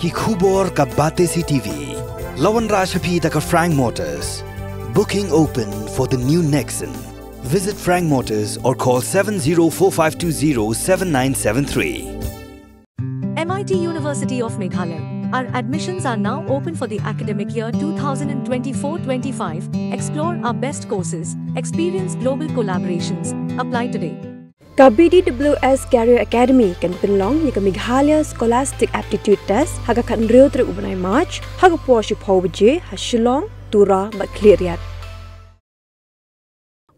ki khubor ka bate si TV. Lawan Rashapi da ka Frank Motors. Booking open for the new Nexon. Visit Frank Motors or call 7045207973. MIT University of Meghalaya. Our admissions are now open for the academic year 2024-25. Explore our best courses. Experience global collaborations. Apply today. BDWS Career Academy kan penlong ni Meghalaya Scholastic Aptitude Test haga kan real tre ubnai March haga Porsche Powje ha Shillong Tura mat cleariat.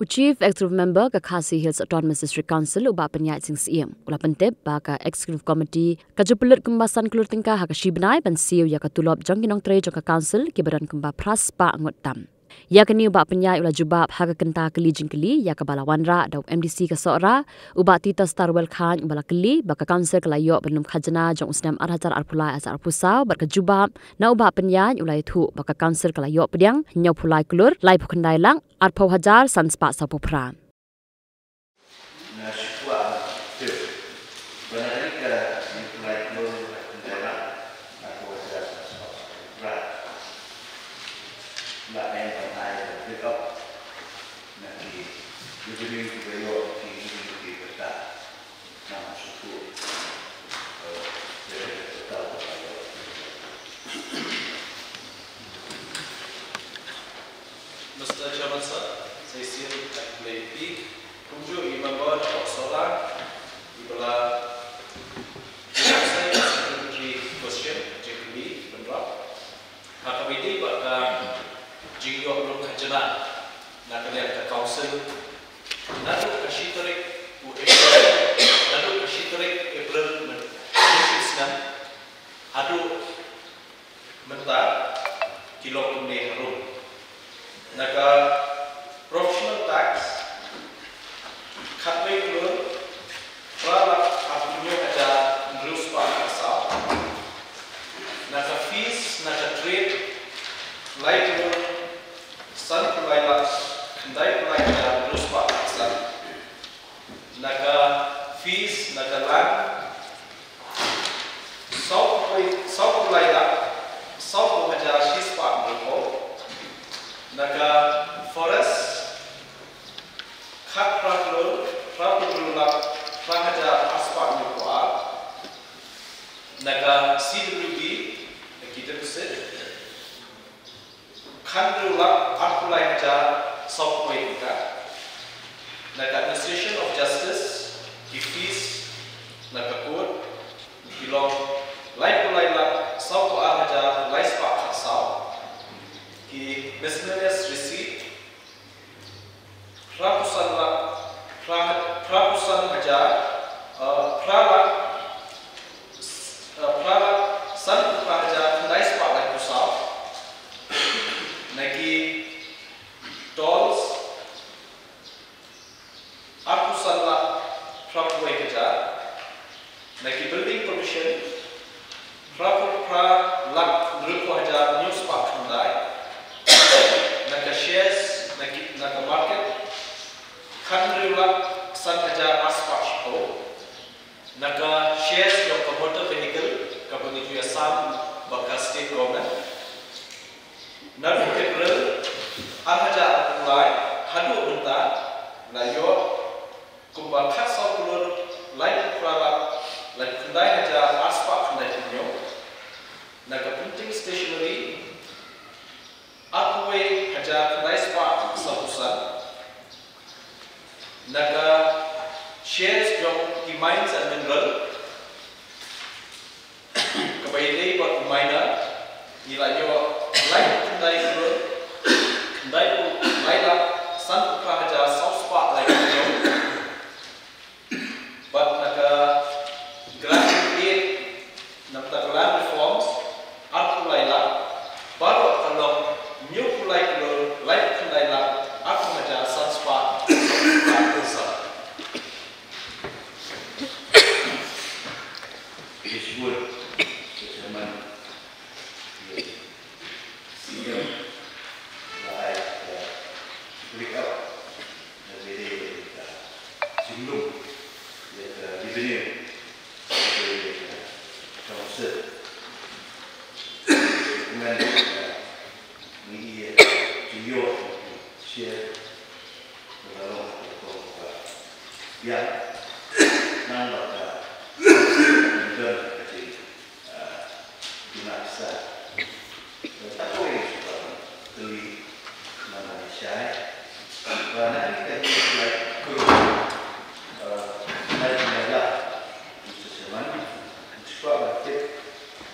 Chief Executive Member ka Khasi Hills Autonomous District Council uba penyait sing Siem ula pentep ba ka Executive Committee ka jupulut kembasan Klur tingkah ha ka Shibnai ban Siew ya ka Tulop jong Nongtrei jong ka Council ki badan kemba praspa angot tam. Ya kini uba penyai ula jubab ha ka kenta keli jing keli ya ka balawan ra dau MDC ka Sora uba Tita Starwell Khan bala keli ba ka Council ka layok benum khajana jong Snem arhajar arpulai asar pusau bar ka jubab na uba penyai ula thu ba ka Council ka layok pediang nyau pulai Klur lai phukandai lang arpau hajar sanspa sapopran. Mr. Chairman, sir, saya Siew Khadc, kunjung member of Solar, itulah saya secretary question, jadi benar. Hak kami pada jinggo belum kajian, nak lihat ke council, lalu kasih tarik April Snem, adu mentar kilo kumne harum. Naga professional tax Khadc Klur pralak apunyo ada ngrus pa asal naga fees naga trade light loan sun pulaila ndai pulaila ngrus pa asal naga fees naga land south pulaila south haja shis pa mko naga forest Khadc Klur Prabhulap Prahaja Aspa Nyukwa naga CWD kita besit Khandrulap Arpulai Haja Software Ika naga Administration of Justice Kifis naga Court Kilong Laipulai Lap Software Haja Laispa Khasau ki miscellaneous receipt prapusan hajar pralak san hajar ndai spa lai pusau nagi tolls apusan la prapuai hajar nagi building permission lak nruko hajar new spa khandai naga shares naga market Khandrulak san hajar aspa ko naga shares of motor vehicle kabuni ju Assam baka state government naga April hajar mulai hadu unta layo kumba khasa Klur lai pralak lai khandai hajar aspa khandai tinyo naga printing stationery Akwe hajar khandai spa sapusan naga shares jong ki mines and mineral kabailei buat miner nilai yo lai khandai Klur khandai pu laila san prahaja south spa lai yo but naga grant aid namta land reforms aku laila baru kalau new pulai Klur lai khandai la aku haja san spa disebut zaman Siew lai break up dari jumlah di dunia council dengan media Siew share dalam yang nang baka dan kecil binasa tak boleh suka beli mana syai karena kita like Klur hari malam seseman suka baca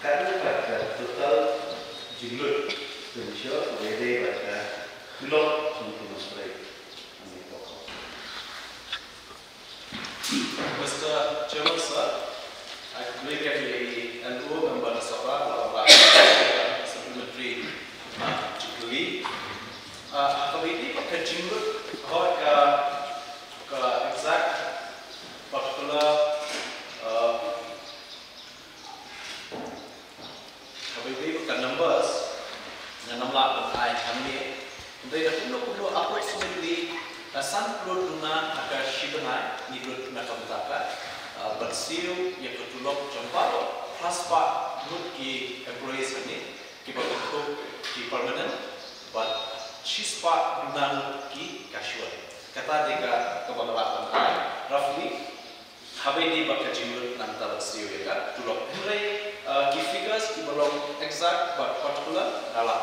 karena pada total jumlah Indonesia boleh pada Tulop untuk Nongtrei. Mr. Chairman, sir, I believe that an old member of the supplementary particularly. Kalau ini pakai jumlah ke exact particular kalau ini pakai numbers yang nampak pada kami, mereka perlu approximately san Klur guna agar shibanai ni Klur nak bertakat bersih yang ketulop jempar plus pak nut ki employees ini kita bentuk ki permanent but shispa guna nut ki casual kata deka kepada roughly habis ni bakal jumlah antara Siew ya kan tulop mulai ki figures ki belum exact but particular dalam